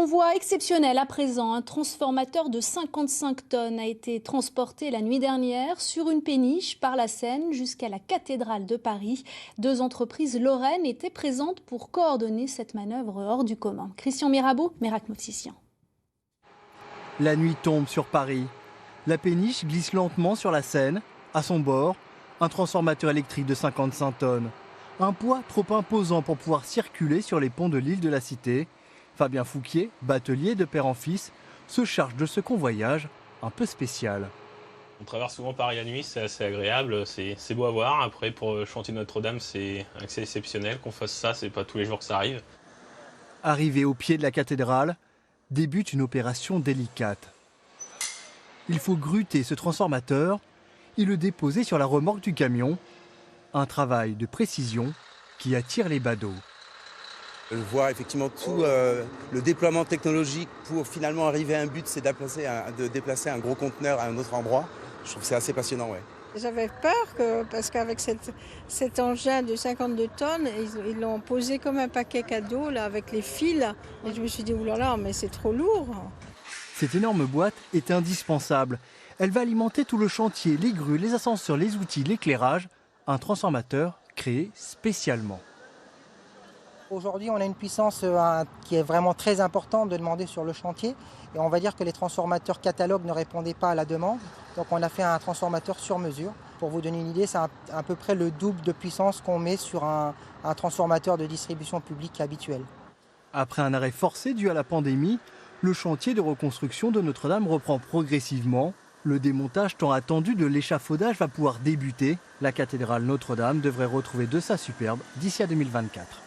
Convoi exceptionnel à présent. Un transformateur de 55 tonnes a été transporté la nuit dernière sur une péniche par la Seine jusqu'à la cathédrale de Paris. 2 entreprises lorraines étaient présentes pour coordonner cette manœuvre hors du commun. Christian Mirabeau, Merak Movsisyan. La nuit tombe sur Paris. La péniche glisse lentement sur la Seine. À son bord, un transformateur électrique de 55 tonnes. Un poids trop imposant pour pouvoir circuler sur les ponts de l'île de la Cité. Fabien Fouquier, batelier de père en fils, se charge de ce convoyage un peu spécial. On traverse souvent Paris la nuit, c'est assez agréable, c'est beau à voir. Après, pour le chantier de Notre-Dame, c'est exceptionnel qu'on fasse ça, c'est pas tous les jours que ça arrive. Arrivé au pied de la cathédrale, débute une opération délicate. Il faut gruter ce transformateur et le déposer sur la remorque du camion. Un travail de précision qui attire les badauds. Je vois effectivement tout le déploiement technologique pour finalement arriver à un but, c'est de déplacer un gros conteneur à un autre endroit. Je trouve que c'est assez passionnant, ouais. J'avais peur parce qu'avec cet engin de 52 tonnes, ils l'ont posé comme un paquet cadeau là, avec les fils. Et je me suis dit, oulala, mais c'est trop lourd. Cette énorme boîte est indispensable. Elle va alimenter tout le chantier, les grues, les ascenseurs, les outils, l'éclairage. Un transformateur créé spécialement. Aujourd'hui, on a une puissance qui est vraiment très importante de demander sur le chantier. Et on va dire que les transformateurs catalogues ne répondaient pas à la demande. Donc on a fait un transformateur sur mesure. Pour vous donner une idée, c'est à peu près le double de puissance qu'on met sur un transformateur de distribution publique habituel. Après un arrêt forcé dû à la pandémie, le chantier de reconstruction de Notre-Dame reprend progressivement. Le démontage tant attendu de l'échafaudage va pouvoir débuter. La cathédrale Notre-Dame devrait retrouver de sa superbe d'ici à 2024.